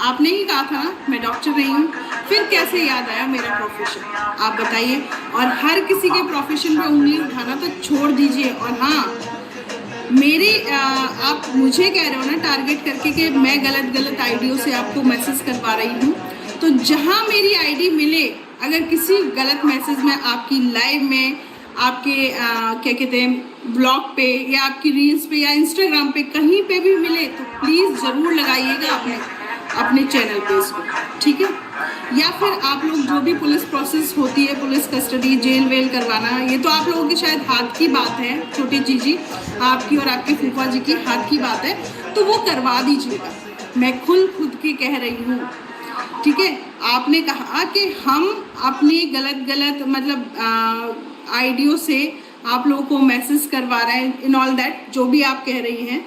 आपने ही कहा था ना मैं डॉक्टर नहीं हूँ, फिर कैसे याद आया मेरा प्रोफेशन, आप बताइए। और हर किसी के प्रोफेशन पे उंगली उठाना तो छोड़ दीजिए। और हाँ, आप मुझे कह रहे हो ना टारगेट करके कि मैं गलत आईडियों से आपको मैसेज करवा रही हूँ, तो जहाँ मेरी आईडी मिले, अगर किसी गलत मैसेज में आपकी लाइव में, आपके क्या कहते हैं ब्लॉग पे, या आपकी रील्स पे, या इंस्टाग्राम पे, कहीं पे भी मिले तो प्लीज़ ज़रूर लगाइएगा अपने चैनल पे इसको, ठीक है। या फिर आप लोग जो भी पुलिस प्रोसेस होती है, पुलिस कस्टडी, जेल वेल करवाना, ये तो आप लोगों के शायद हाथ की बात है, छोटी जीजी आपकी और आपके फूफा जी की हाथ की बात है, तो वो करवा दीजिएगा। मैं खुद की कह रही हूँ, ठीक है। आपने कहा कि हम अपनी गलत मतलब आईडियो से आप लोगों को मैसेज करवा रहे हैं, इन ऑल दैट जो भी आप कह रही हैं।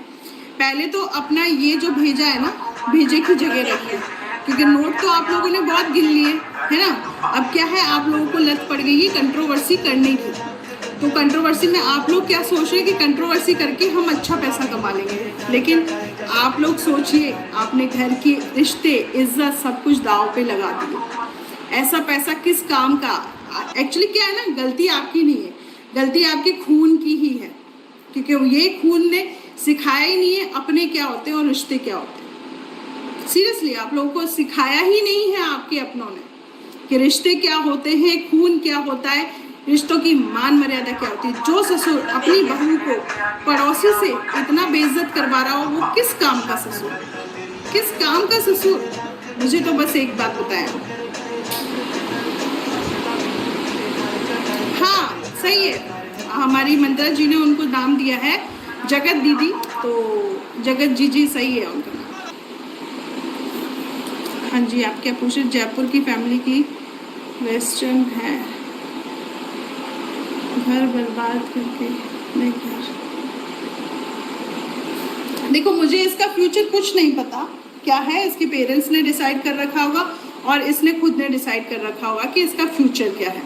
पहले तो अपना ये जो भेजा है ना, भेजे की जगह रखिए, क्योंकि नोट तो आप लोगों ने बहुत गिन लिए है ना। अब क्या है, आप लोगों को लत पड़ गई है कंट्रोवर्सी करने की, तो कंट्रोवर्सी में आप लोग क्या सोच रहे हैं कि कंट्रोवर्सी करके हम अच्छा पैसा कमा लेंगे, लेकिन आप लोग सोचिए, आपने घर के रिश्ते, इज्जत, सब कुछ दांव पे लगा दिए। ऐसा पैसा किस काम का। एक्चुअली क्या है ना, गलती आपकी नहीं है, गलती आपके खून की ही है, क्योंकि ये खून ने सिखाया ही नहीं है अपने क्या होते हैं और रिश्ते क्या होते हैं। सीरियसली आप लोगों को सिखाया ही नहीं है आपके अपनों ने कि रिश्ते क्या होते हैं, खून क्या होता है, रिश्तों की मान मर्यादा क्या होती है। जो ससुर अपनी बहू को पड़ोसी से इतना बेइज्जत करवा रहा हो, वो किस काम का ससुर, किस काम का ससुर। मुझे तो बस एक बात बताया। हाँ सही है, हमारी मंत्रा जी ने उनको नाम दिया है जगत दीदी, तो जगत जी सही है उनका नाम। हाँ जी, आप क्या पूछे, जयपुर की फैमिली की वेस्टर्न है, घर बर्बाद करके नहीं घर। देखो, मुझे इसका फ्यूचर कुछ नहीं पता क्या है, इसके पेरेंट्स ने डिसाइड कर रखा होगा और इसने खुद ने डिसाइड कर रखा होगा कि इसका फ्यूचर क्या है।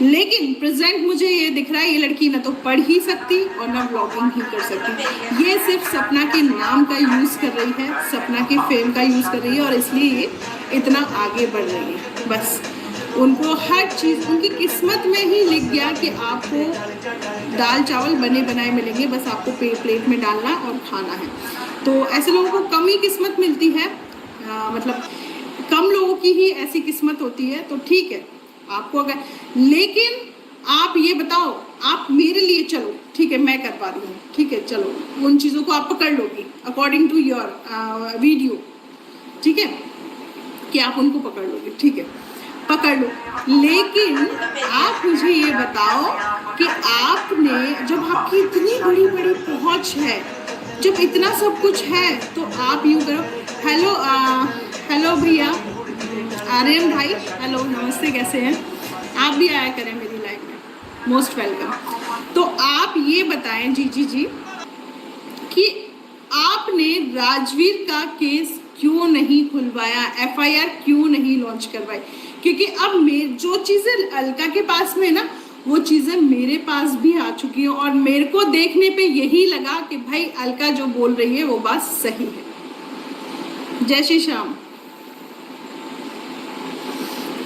लेकिन प्रेजेंट मुझे ये दिख रहा है, ये लड़की ना तो पढ़ ही सकती और ना ब्लॉगिंग ही कर सकती। ये सिर्फ सपना के नाम का यूज़ कर रही है, सपना के फेम का यूज़ कर रही है, और इसलिए ये इतना आगे बढ़ रही है। बस उनको हर चीज़ उनकी किस्मत में ही लिख गया कि आपको दाल चावल बने बनाए मिलेंगे, बस आपको प्लेट में डालना और खाना है। तो ऐसे लोगों को कम ही किस्मत मिलती है, मतलब कम लोगों की ही ऐसी किस्मत होती है। तो ठीक है, आपको अगर, लेकिन आप ये बताओ, आप मेरे लिए चलो, ठीक है मैं कर पा रही हूँ, ठीक है चलो, उन चीज़ों को आप पकड़ लोगी अकॉर्डिंग टू योर वीडियो, ठीक है कि आप उनको पकड़ लोगे, ठीक है पकड़ लो। लेकिन आप मुझे ये बताओ कि आपने, जब आपकी इतनी बड़ी बड़ी पहुँच है, जब इतना सब कुछ है, तो आप यूँ करो। हेलो भैया आर्यन भाई, हेलो नमस्ते, कैसे हैं आप? भी आया करें मेरी लाइफ में, मोस्ट वेलकम। तो आप ये बताएं जी कि आपने राजवीर का केस क्यों नहीं खुलवाया, एफआईआर क्यों नहीं लॉन्च करवाई? क्योंकि अब जो चीज़ें अलका के पास में ना, वो चीज़ें मेरे पास भी आ चुकी हैं, और मेरे को देखने पे यही लगा कि भाई अलका जो बोल रही है वो बात सही है। जय श्री श्याम।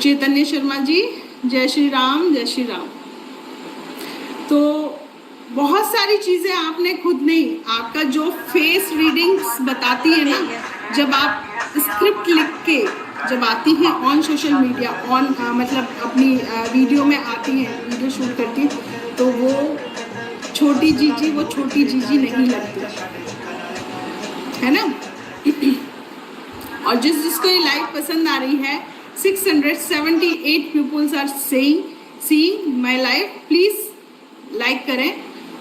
चैतन्य शर्मा जी, जय श्री राम, जय श्री राम। तो बहुत सारी चीज़ें आपने खुद नहीं, आपका जो फेस रीडिंग्स बताती है ना, जब आप स्क्रिप्ट लिख के जब आती हैं ऑन सोशल मीडिया, ऑन मतलब अपनी वीडियो में आती हैं, वीडियो शूट करती हैं, तो वो छोटी जीजी वो छोटी जीजी नहीं लगती है ना। और जिसको ये लाइव पसंद आ रही है, 678 peoples are seeing my live, please like करें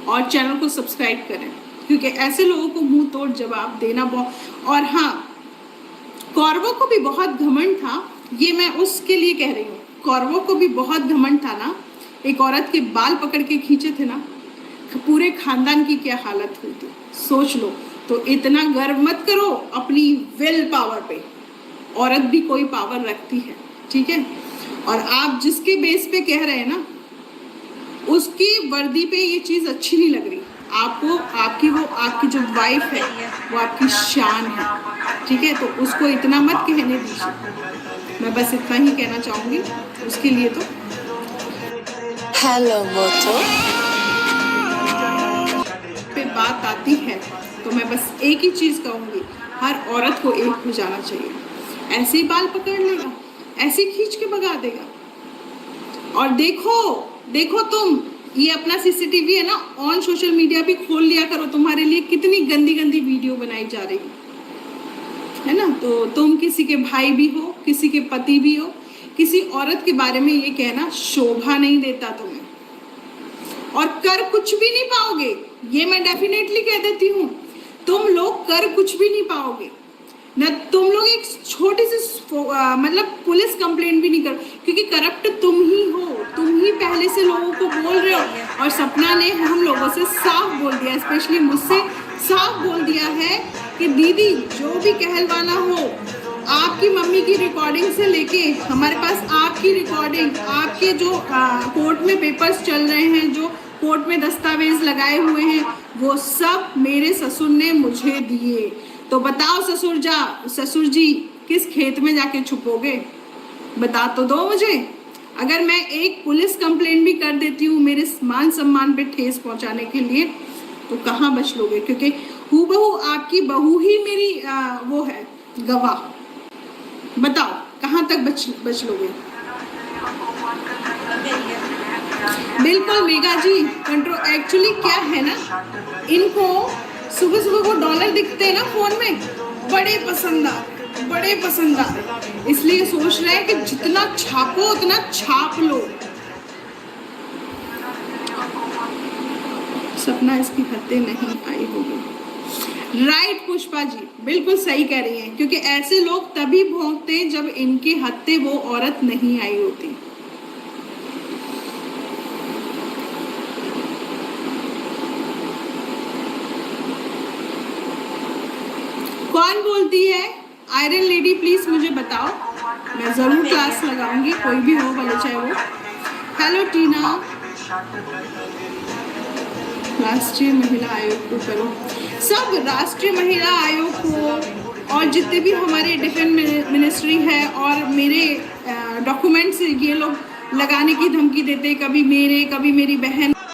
और चैनल को सब्सक्राइब करें, क्योंकि ऐसे लोगों को मुंह तोड़ जवाब देना बहुत। और हाँ, कौरवों को भी बहुत घमंड था, ये मैं उसके लिए कह रही हूँ, कौरवों को भी बहुत घमंड था ना, एक औरत के बाल पकड़ के खींचे थे ना, पूरे खानदान की क्या हालत हुई थी, सोच लो। तो इतना गर्व मत करो अपनी विल पावर पे, औरत भी कोई पावर रखती है, ठीक है। और आप जिसके बेस पे कह रहे हैं ना, उसकी वर्दी पे ये चीज़ अच्छी नहीं लग रही, आपको आपकी जो वाइफ है वो आपकी शान है, ठीक है? तो उसको इतना मत कहने दीजिए। मैं बस इतना ही कहना चाहूँगी उसके लिए। तो हेलो मोटो पे बात आती है तो मैं बस एक ही चीज़ कहूँगी, हर औरत को एक हो जाना चाहिए। ऐसे ही बाल पकड़ लेगा, ऐसे ही खींच के भगा देगा। और देखो तुम ये अपना सीसीटीवी है ना ऑन सोशल मीडिया भी खोल लिया करो, तुम्हारे लिए कितनी गंदी गंदी वीडियो बनाई जा रही है ना। तो तुम किसी के भाई भी हो, किसी के पति भी हो, किसी औरत के बारे में ये कहना शोभा नहीं देता तुम्हें, और कर कुछ भी नहीं पाओगे। ये मैं डेफिनेटली कह देती हूँ, तुम लोग कर कुछ भी नहीं पाओगे ना। तुम लोग एक छोटी सी मतलब पुलिस कंप्लेंट भी नहीं करो, क्योंकि करप्ट तुम ही हो, तुम ही पहले से लोगों को बोल रहे हो। और सपना ने हम लोगों से साफ बोल दिया, स्पेशली मुझसे साफ बोल दिया है कि दीदी जो भी कहलवाना हो, आपकी मम्मी की रिकॉर्डिंग से लेके हमारे पास आपकी रिकॉर्डिंग, आपके जो कोर्ट में पेपर्स चल रहे हैं, जो कोर्ट में दस्तावेज लगाए हुए हैं, वो सब मेरे ससुर ने मुझे दिए। तो बताओ ससुर जी किस खेत में जाके छुपोगे? बता तो दो मुझे। अगर मैं एक पुलिस कंप्लेंट भी कर देती हूँ मेरे मान सम्मान पे ठेस पहुँचाने के लिए, तो कहाँ बच लोगे? क्योंकि हूबहू आपकी बहू ही मेरी वो है गवाह। बताओ कहाँ तक बच लोगे? बिल्कुल मेगा जी, कंट्रोल। एक्चुअली क्या है ना, इनको सुबह सुबह वो डॉलर दिखते हैं ना फोन में, बड़े पसंद आ रहे, इसलिए सोच रहे हैं कि जितना छापो उतना छाप लो। सपना इसकी हत्या नहीं आई होगी। राइट पुष्पा जी, बिल्कुल सही कह रही हैं, क्योंकि ऐसे लोग तभी भोंकते हैं जब इनके हत्या वो औरत नहीं आई होती। कौन बोलती है आयरन लेडी? प्लीज मुझे बताओ, मैं जरूर क्लास लगाऊंगी, कोई भी हो भले चाहे वो। हेलो टीना, राष्ट्रीय महिला आयोग को करो। सब राष्ट्रीय महिला आयोग को और जितने भी हमारे डिफेंस मिनिस्ट्री है और मेरे डॉक्यूमेंट्स ये लोग लगाने की धमकी देते, कभी मेरे कभी मेरी बहन